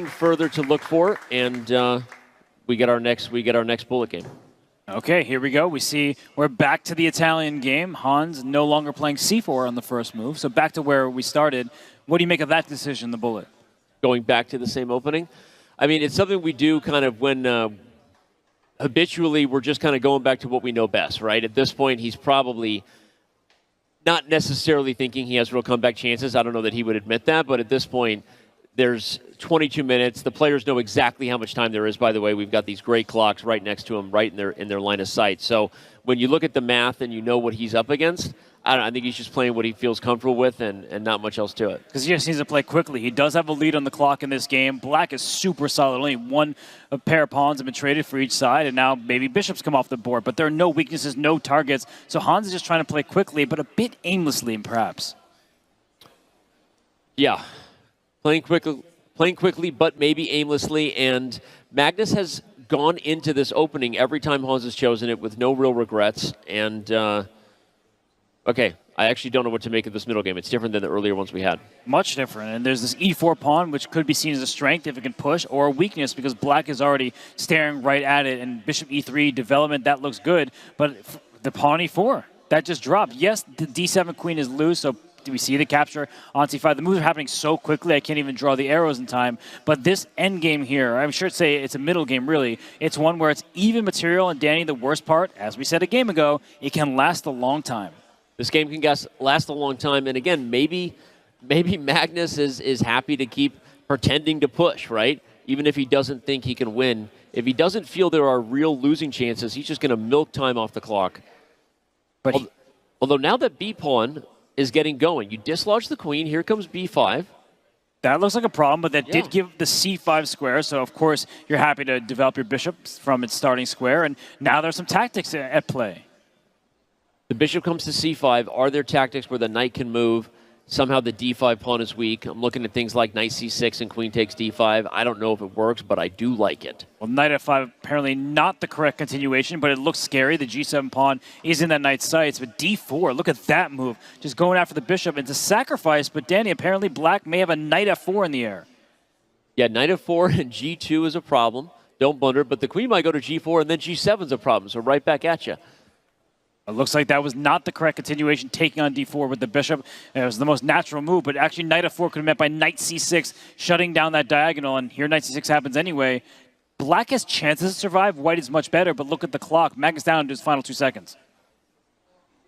nothing further to look for, and we get our next bullet game. Okay, here we go. We're back to the Italian game. Hans no longer playing c4 on the first move, so back to where we started. What do you make of that decision, the bullet? Going back to the same opening? I mean, it's something we do kind of when habitually we're just kind of going back to what we know best, right? At this point, he's probably not necessarily thinking he has real comeback chances. I don't know that he would admit that, but at this point, there's 22 minutes. The players know exactly how much time there is. By the way, we've got these great clocks right next to them, right in their line of sight. So when you look at the math and you know what he's up against, I think he's just playing what he feels comfortable with and not much else to it. Because he just needs to play quickly. He does have a lead on the clock in this game. Black is super solid. Only one pair of pawns have been traded for each side, and now maybe bishops come off the board. But there are no weaknesses, no targets. So Hans is just trying to play quickly, but a bit aimlessly, perhaps. Yeah, playing quickly, but maybe aimlessly. And Magnus has gone into this opening every time Hans has chosen it with no real regrets. And okay, I actually don't know what to make of this middle game. It's different than the earlier ones we had. Much different. And there's this e4 pawn, which could be seen as a strength if it can push, or a weakness because black is already staring right at it. And bishop e3 development, that looks good. But the pawn e4, that just dropped. Yes, the d7 queen is loose, so do we see the capture on c5? The moves are happening so quickly, I can't even draw the arrows in time. But this end game here, I'm sure say it's a middle game, really. It's one where it's even material, and Danny, the worst part, as we said a game ago, it can last a long time. This game can last a long time, and again, maybe Magnus is happy to keep pretending to push, right? Even if he doesn't think he can win. If he doesn't feel there are real losing chances, he's just going to milk time off the clock. But although now that b-pawn is getting going, you dislodge the queen, here comes b5. That looks like a problem, but that did give the c5 square, so of course you're happy to develop your bishop from its starting square, and now there's some tactics at play. The bishop comes to c5. Are there tactics where the knight can move? Somehow the d5 pawn is weak. I'm looking at things like knight c6 and queen takes d5. I don't know if it works, but I do like it. Well, knight f5 apparently not the correct continuation, but it looks scary. The g7 pawn is in that knight's sights, but d4, look at that move. Just going after the bishop. It's a sacrifice, but Danny, apparently black may have a knight f4 in the air. Yeah, knight f4 and g2 is a problem. Don't blunder, but the queen might go to g4 and then g7 is a problem, so right back at you. It looks like that was not the correct continuation, taking on d4 with the bishop. It was the most natural move, but actually knight f4 could have met by knight c6, shutting down that diagonal, and here knight c6 happens anyway. Black has chances to survive. White is much better, but look at the clock. Magnus down to his final 2 seconds.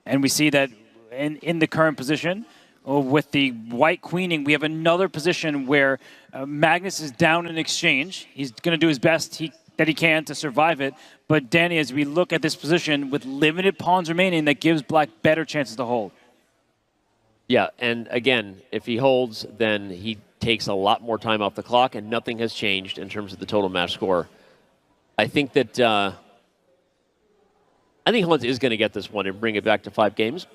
And we see that in the current position, with the white queening, we have another position where Magnus is down in exchange. He's going to do his best that he can to survive it. But Danny, as we look at this position with limited pawns remaining, that gives black better chances to hold. Yeah, and again, if he holds, then he takes a lot more time off the clock, and nothing has changed in terms of the total match score. I think that I think Hans is going to get this one and bring it back to 5 games.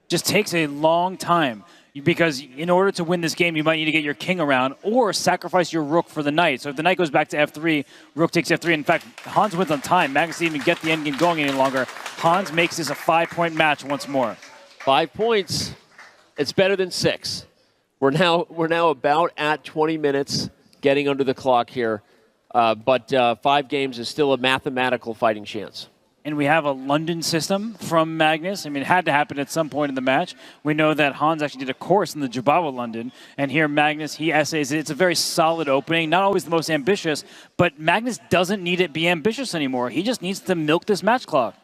Just takes a long time, because in order to win this game, you might need to get your king around or sacrifice your rook for the knight. So if the knight goes back to f3, rook takes f3. In fact, Hans wins on time. Magnus didn't even get the endgame going any longer. Hans makes this a 5-point match once more. 5 points. It's better than 6. We're now about at 20 minutes, getting under the clock here. But 5 games is still a mathematical fighting chance. And we have a London system from Magnus. I mean, it had to happen at some point in the match. We know that Hans actually did a course in the Jabawa London. And here Magnus, he essays it. It's a very solid opening, not always the most ambitious, but Magnus doesn't need it be ambitious anymore. He just needs to milk this match clock.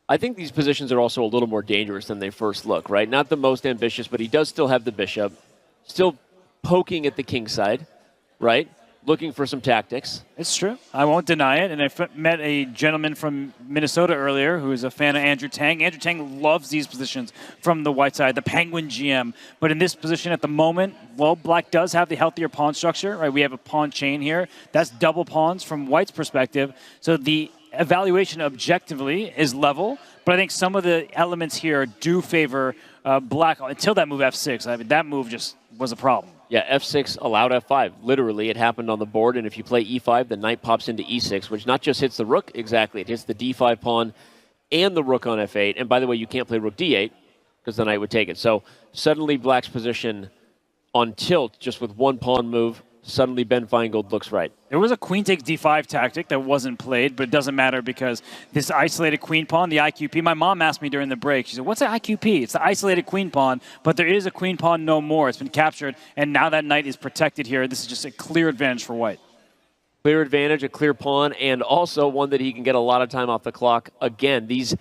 I think these positions are also a little more dangerous than they first look, right? Not the most ambitious, but he does still have the bishop. Still poking at the king side, right? Looking for some tactics. It's true. I won't deny it. And I met a gentleman from Minnesota earlier who is a fan of Andrew Tang. Andrew Tang loves these positions from the white side, the Penguin GM. But in this position at the moment, well, black does have the healthier pawn structure, right? We have a pawn chain here. That's double pawns from white's perspective. So the evaluation objectively is level. But I think some of the elements here do favor black until that move f6. I mean, that move just was a problem. Yeah, f6 allowed f5. Literally, it happened on the board, and if you play e5, the knight pops into e6, which not just hits the rook, exactly, it hits the d5 pawn and the rook on f8. And by the way, you can't play rook d8 because the knight would take it. So suddenly black's position on tilt just with one pawn move. Suddenly Ben Feingold looks right. There was a queen takes d5 tactic that wasn't played, but it doesn't matter because this isolated queen pawn, the IQP, my mom asked me during the break, she said, what's the IQP? It's the isolated queen pawn, but there is a queen pawn no more. It's been captured, and now that knight is protected here. This is just a clear advantage for white. Clear advantage, a clear pawn, and also one that he can get a lot of time off the clock. Again, these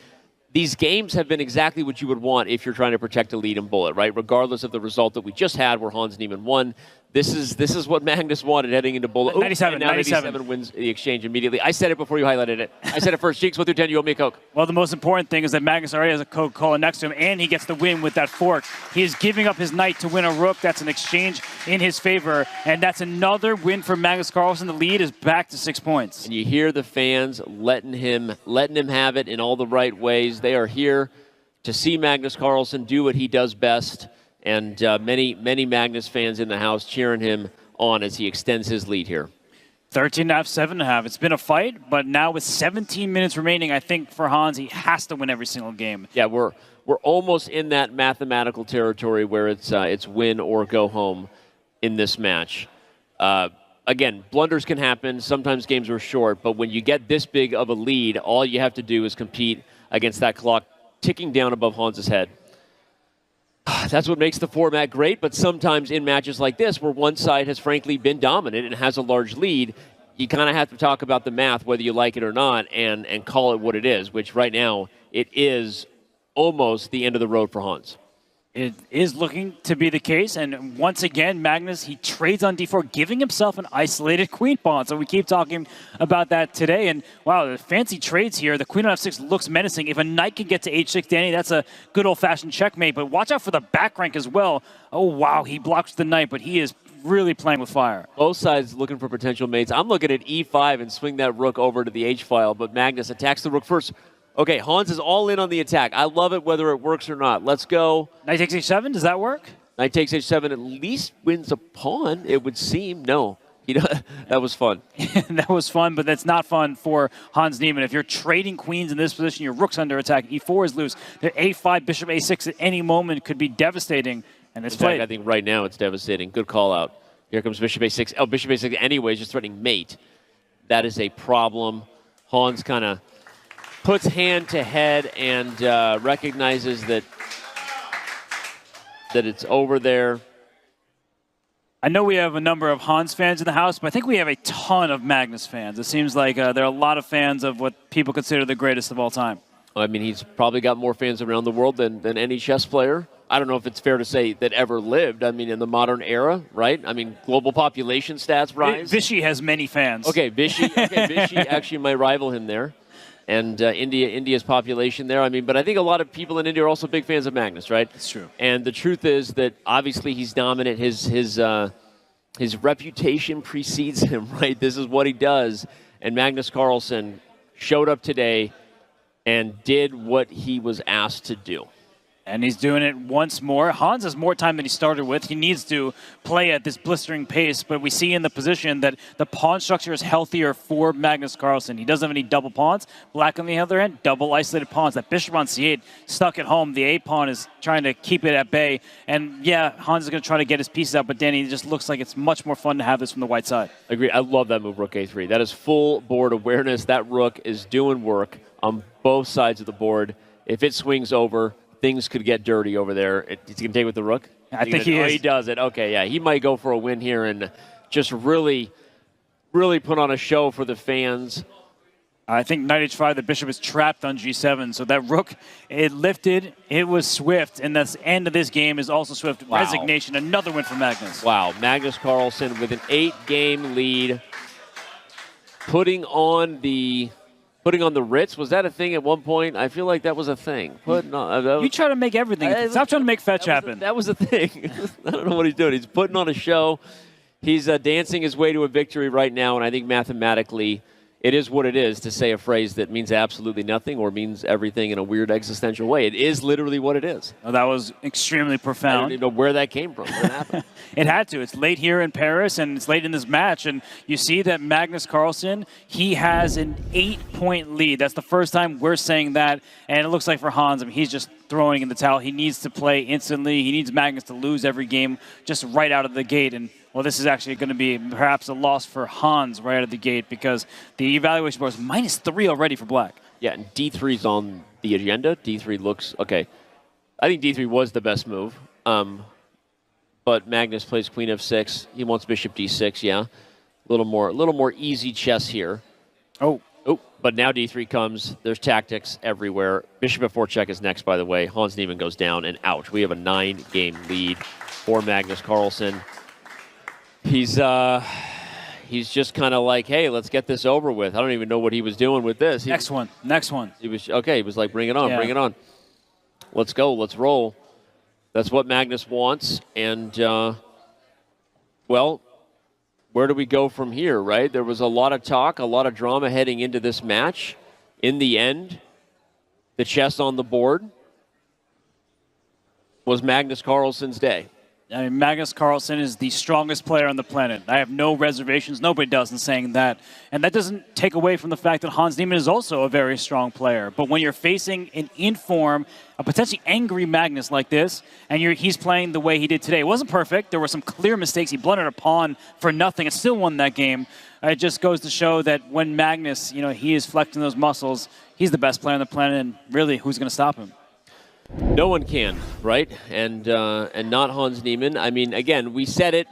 games have been exactly what you would want if you're trying to protect a lead in bullet, right? Regardless of the result that we just had where Hans Niemann won. This is what Magnus wanted heading into bullet. 97, and now 97 wins the exchange immediately. I said it before you highlighted it. I said it first. Cheeks, 1 through 10, you owe me a Coke. Well, the most important thing is that Magnus already has a Coca-Cola next to him, and he gets the win with that fork. He is giving up his knight to win a rook. That's an exchange in his favor, and that's another win for Magnus Carlsen. The lead is back to 6 points. And you hear the fans letting him have it in all the right ways. They are here to see Magnus Carlsen do what he does best, and many Magnus fans in the house cheering him on as he extends his lead here. 13.5, 7.5. It's been a fight, but now with 17 minutes remaining, I think for Hans, he has to win every single game. Yeah, we're almost in that mathematical territory where it's win or go home in this match. Again, blunders can happen. Sometimes games are short, but when you get this big of a lead, all you have to do is compete against that clock ticking down above Hans's head. That's what makes the format great, but sometimes in matches like this where one side has frankly been dominant and has a large lead, you kind of have to talk about the math, whether you like it or not, and call it what it is, which right now it is almost the end of the road for Hans. It is looking to be the case, and once again, Magnus, he trades on d4, giving himself an isolated queen pawn. So we keep talking about that today, and wow, the fancy trades here. The queen on f6 looks menacing. If a knight can get to h6, Danny, that's a good old-fashioned checkmate, but watch out for the back rank as well. Oh, wow, he blocks the knight, but he is really playing with fire. Both sides looking for potential mates. I'm looking at e5 and swing that rook over to the h-file, but Magnus attacks the rook first. Okay, Hans is all in on the attack. I love it whether it works or not. Let's go. Knight takes h7, does that work? Knight takes h7 at least wins a pawn, it would seem. No. That was fun. That was fun, but that's not fun for Hans Niemann. If you're trading queens in this position, your rook's under attack, e4 is loose. The a5, bishop a6 at any moment could be devastating, and it's played. I think right now it's devastating. Good call out. Here comes bishop a6. Oh, bishop a6 anyways, just threatening mate. That is a problem. Hans kind of puts hand to head and recognizes that it's over there. I know we have a number of Hans fans in the house, but I think we have a ton of Magnus fans. It seems like there are a lot of fans of what people consider the greatest of all time. I mean, he's probably got more fans around the world than any chess player. I don't know if it's fair to say that ever lived. I mean, in the modern era, right? I mean, global population stats rise. Vichy has many fans. Okay, Vichy actually might rival him there. And India's population there. I mean, but I think a lot of people in India are also big fans of Magnus, right? That's true. And the truth is that obviously he's dominant. His reputation precedes him, right? This is what he does. And Magnus Carlsen showed up today and did what he was asked to do. And he's doing it once more. Hans has more time than he started with. He needs to play at this blistering pace, but we see in the position that the pawn structure is healthier for Magnus Carlsen. He doesn't have any double pawns. Black on the other end, double isolated pawns. That bishop on c8 stuck at home. The a-pawn is trying to keep it at bay. And yeah, Hans is going to try to get his pieces out, but Danny, it just looks like it's much more fun to have this from the white side. Agree. I love that move, rook a3. That is full board awareness. That rook is doing work on both sides of the board. If it swings over, things could get dirty over there. Is he going to take with the rook? I think he is. Oh, he does it. Okay, yeah. He might go for a win here and just really put on a show for the fans. I think knight h5, the bishop is trapped on g7. So that rook, it lifted, it was swift. And the end of this game is also swift. Wow. Resignation, another win for Magnus. Wow, Magnus Carlsen with an 8-game lead. Putting on the Ritz, was that a thing at one point? I feel like that was a thing. You try to make everything. Stop trying to make fetch happen. That was a thing. I don't know what he's doing. He's putting on a show. He's dancing his way to a victory right now, and I think mathematically it is what it is, to say a phrase that means absolutely nothing or means everything in a weird existential way. It is literally what it is. Well, that was extremely profound. I don't even know where that came from. Where it happened. It had to. It's late here in Paris, and it's late in this match. And you see that Magnus Carlsen, he has an 8-point lead. That's the first time we're saying that. And it looks like for Hans, I mean, he's just throwing in the towel. He needs to play instantly. He needs Magnus to lose every game just right out of the gate. And well, this is actually going to be perhaps a loss for Hans right out of the gate, because the evaluation board is -3 already for black. Yeah, and D3's on the agenda. D3 looks okay. I think D3 was the best move. But Magnus plays Queen F6. He wants Bishop D6. Yeah, a little more easy chess here. Oh, but now D3 comes. There's tactics everywhere. Bishop F4 check is next, by the way. Hans Niemann goes down, and ouch, we have a 9-game lead for Magnus Carlsen. He's just kind of like, hey, let's get this over with. I don't even know what he was doing with this. Next one. He was okay. He was like, bring it on, yeah. Bring it on. Let's go, let's roll. That's what Magnus wants. And, well, where do we go from here, right? There was a lot of talk, a lot of drama heading into this match. In the end, the chess on the board was Magnus Carlsen's day. I mean, Magnus Carlsen is the strongest player on the planet. I have no reservations. Nobody does in saying that. And that doesn't take away from the fact that Hans Niemann is also a very strong player. But when you're facing an in-form, a potentially angry Magnus like this, and he's playing the way he did today, it wasn't perfect. There were some clear mistakes. He blundered a pawn for nothing and still won that game. It just goes to show that when Magnus, he is flexing those muscles, he's the best player on the planet, and really, who's going to stop him? No one can, right? And not Hans Niemann. I mean, again, we said it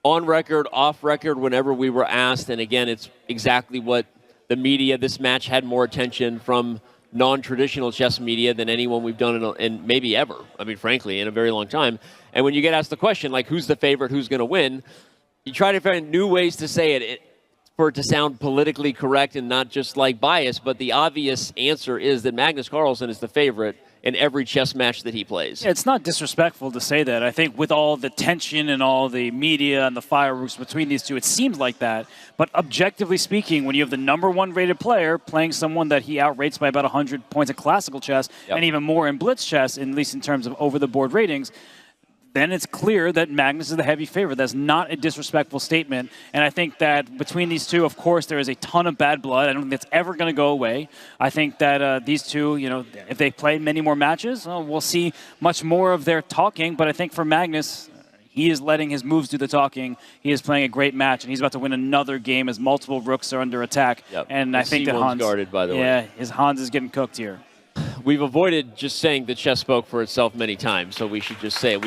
on record, off record, whenever we were asked. And again, it's exactly what the media. This match had more attention from non-traditional chess media than anyone we've done in maybe ever. I mean, frankly, in a very long time. And when you get asked the question, like, who's the favorite, who's going to win, you try to find new ways to say it for it to sound politically correct and not just like bias. But the obvious answer is that Magnus Carlsen is the favorite in every chess match that he plays. Yeah, it's not disrespectful to say that. I think with all the tension and all the media and the fireworks between these two, it seems like that. But objectively speaking, when you have the #1 rated player playing someone that he outrates by about 100 points in classical chess, and even more in blitz chess, at least in terms of over-the-board ratings, then it's clear that Magnus is the heavy favorite. That's not a disrespectful statement. And I think that between these two, of course, there is a ton of bad blood. I don't think that's ever going to go away. I think that these two, if they play many more matches, we'll see much more of their talking. But I think for Magnus, he is letting his moves do the talking. He is playing a great match, and he's about to win another game as multiple rooks are under attack. Yep. And I think that Hans, guarded, by the way. Yeah, Hans is getting cooked here. We've avoided just saying that chess spoke for itself many times, so we should just say it.